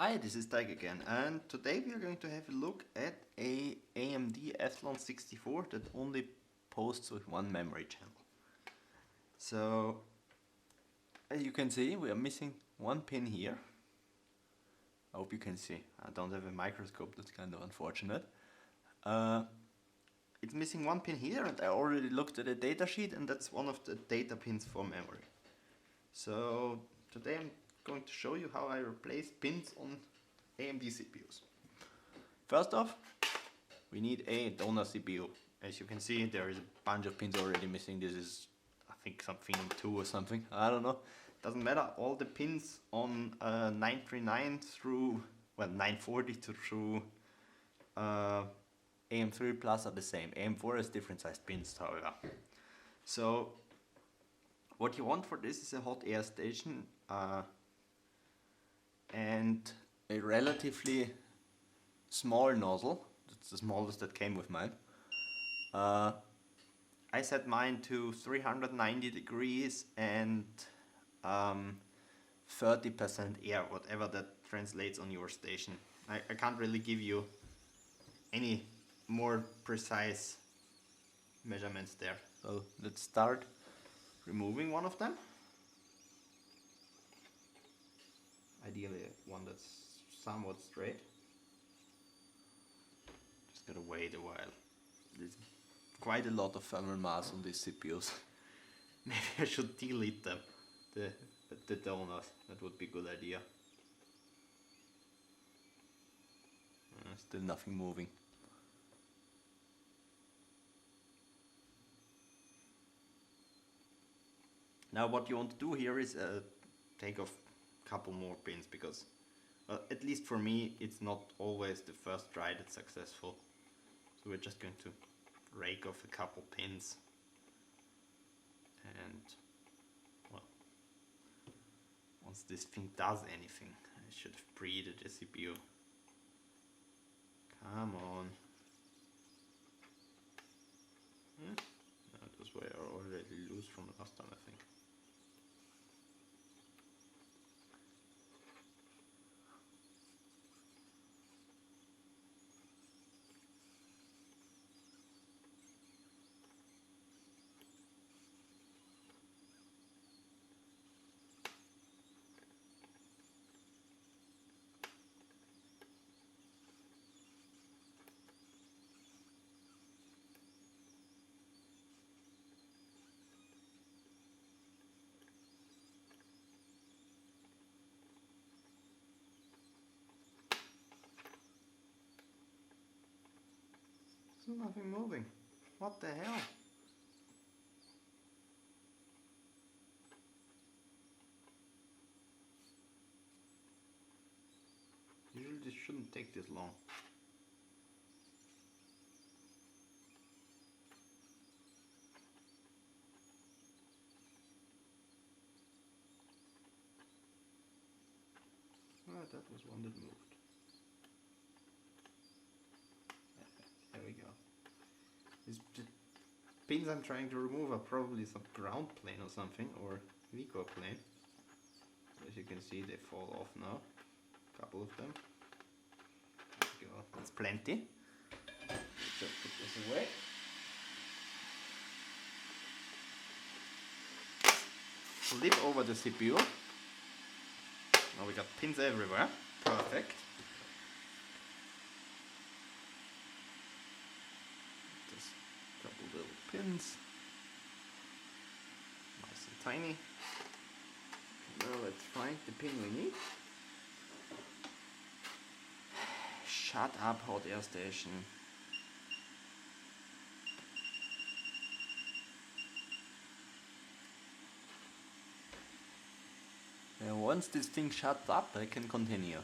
Hi, this is Tyke again, and today we are going to have a look at a AMD Athlon 64 that only posts with one memory channel. So, as you can see, we are missing one pin here. I hope you can see. I don't have a microscope, that's kind of unfortunate. It's missing one pin here, and I already looked at the datasheet, and that's one of the data pins for memory. So, today I'm going to show you how I replace pins on AMD CPUs. First off, we need a donor CPU. As you can see, there is a bunch of pins already missing. This is, I think, something 2 or something. I don't know. Doesn't matter. All the pins on 939 through, well, 940 through AM3 Plus are the same. AM4 has different sized pins, however. So, what you want for this is a hot air station and a relatively small nozzle. That's the smallest that came with mine. I set mine to 390 degrees and 30% air, whatever that translates on your station. I can't really give you any more precise measurements there. So let's start removing one of them. Ideally one that's somewhat straight. Just gotta wait a while. There's quite a lot of thermal mass on these CPUs. Maybe I should delete them, the donors. That would be a good idea. Still nothing moving. Now what you want to do here is take off a couple more pins, because at least for me it's not always the first try that's successful. So we're just going to rake off a couple pins, and well, once this thing does anything, I should have preheated the CPU. Come on. That was where I already loose from last time, I think. There's nothing moving. What the hell? Usually this shouldn't take this long. Oh, that was one that moved. There we go. The pins I'm trying to remove are probably some ground plane or something, or Vcore plane. As you can see, they fall off now. A couple of them. There we go. That's plenty. Just put this away. Flip over the CPU. Now we got pins everywhere. Perfect. Just a couple little pins. Nice and tiny. Now let's find the pin we need. Shut up, hot air station. And once this thing shuts up, I can continue.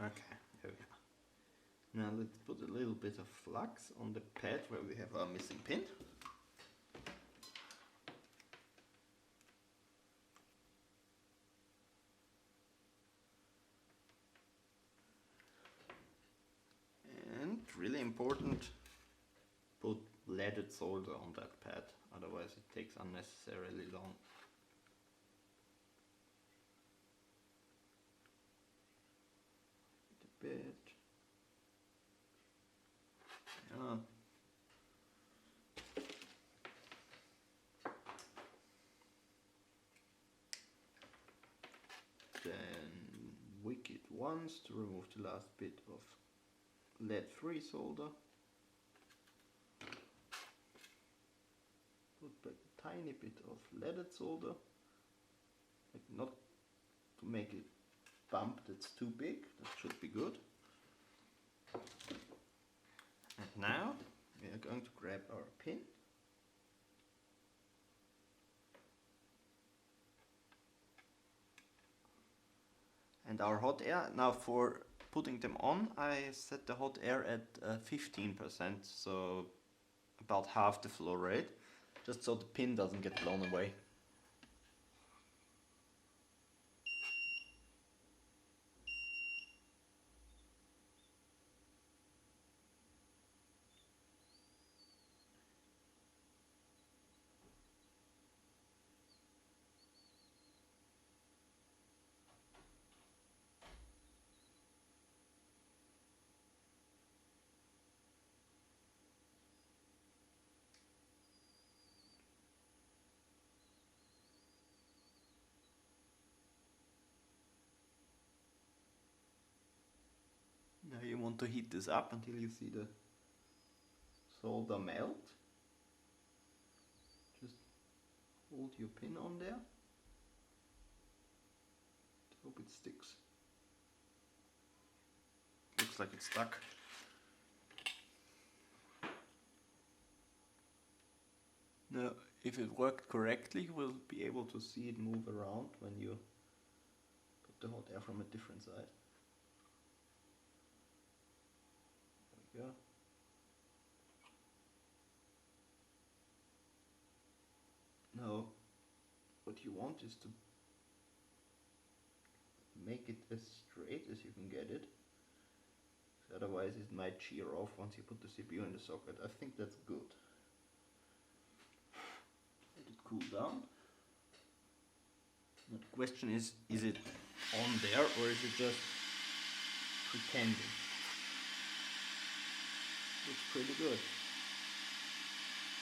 Okay, there we go. Now let's put a little bit of flux on the pad where we have our missing pin. And really important, put leaded solder on that pad, otherwise it takes unnecessarily long. A bit. Yeah. Then wick it once to remove the last bit of lead-free solder. Put back a tiny bit of leaded solder, like not to make it bump that's too big, that should be good. And now we are going to grab our pin. And our hot air, now for putting them on, I set the hot air at 15%, so about half the flow rate, just so the pin doesn't get blown away. Now you want to heat this up until you see the solder melt. Just hold your pin on there. Hope it sticks. Looks like it's stuck. Now, if it worked correctly, you will be able to see it move around when you put the hot air from a different side. There we go. Now, what you want is to make it as straight as you can get it. Otherwise it might shear off once you put the CPU in the socket. I think that's good. Let it cool down. Now the question is it on there or is it just pretending? Looks pretty good.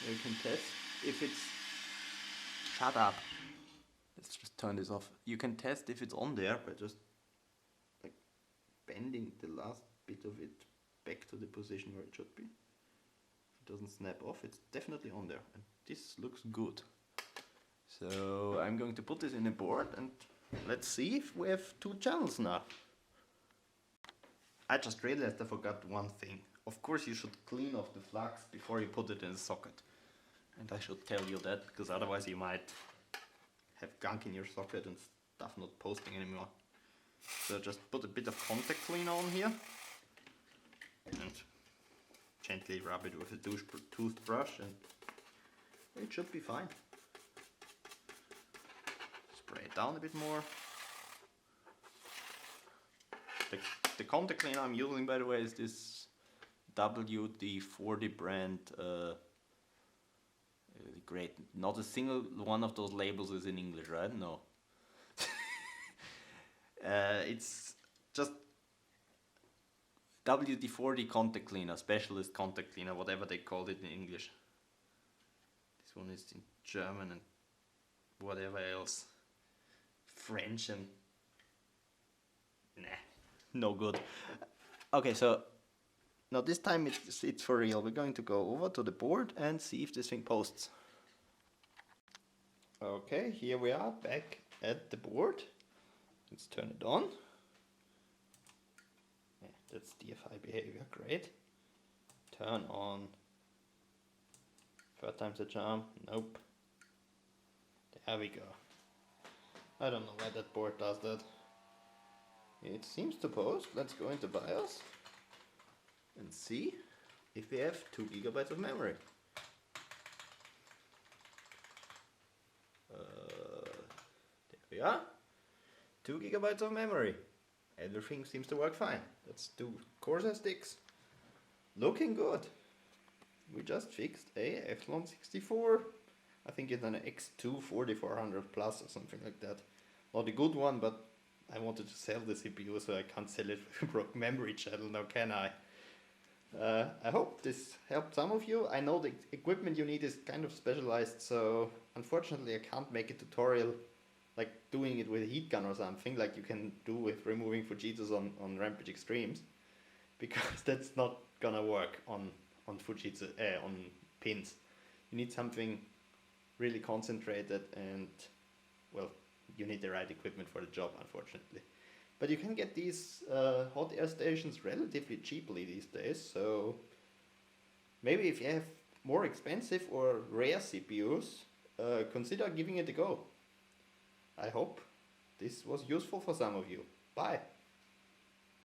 You can test if it's... Shut up! Let's just turn this off. You can test if it's on there by just like bending the last bit of it back to the position where it should be. If it doesn't snap off, it's definitely on there. And this looks good. So I'm going to put this in a board and let's see if we have 2 channels now. I just realized I forgot one thing. Of course you should clean off the flux before you put it in the socket. And I should tell you that, because otherwise you might have gunk in your socket and stuff not posting anymore. So just put a bit of contact cleaner on here and gently rub it with a toothbrush and it should be fine. Spray it down a bit more. The contact cleaner I'm using, by the way, is this WD-40 brand. Great. Not a single one of those labels is in English, right? No. It's just WD-40 contact cleaner, specialist contact cleaner, whatever they called it in English. This one is in German and whatever else. French and... nah, no good. Okay, so now this time it's for real. We're going to go over to the board and see if this thing posts. Okay, here we are back at the board. Let's turn it on. Yeah, that's DFI behavior, great. Turn on. Third time's a charm, nope. There we go. I don't know why that board does that. It seems to post. Let's go into BIOS and see if we have 2 GB of memory. There we are. 2 GB of memory. Everything seems to work fine. Let's do Corsair sticks. Looking good. we just fixed a Epsilon 64. I think it's an X2 4400 plus or something like that. Not a good one, but I wanted to sell the CPU, so I can't sell it with a broken memory channel now, can I? I hope this helped some of you. I know the equipment you need is kind of specialized, so unfortunately I can't make a tutorial like doing it with a heat gun or something like you can do with removing Fujitsus on Rampage Extremes, because that's not gonna work on Fujitsu, on pins. You need something really concentrated, and well, you need the right equipment for the job, unfortunately. But you can get these hot air stations relatively cheaply these days, so maybe if you have more expensive or rare CPUs, consider giving it a go. I hope this was useful for some of you. Bye!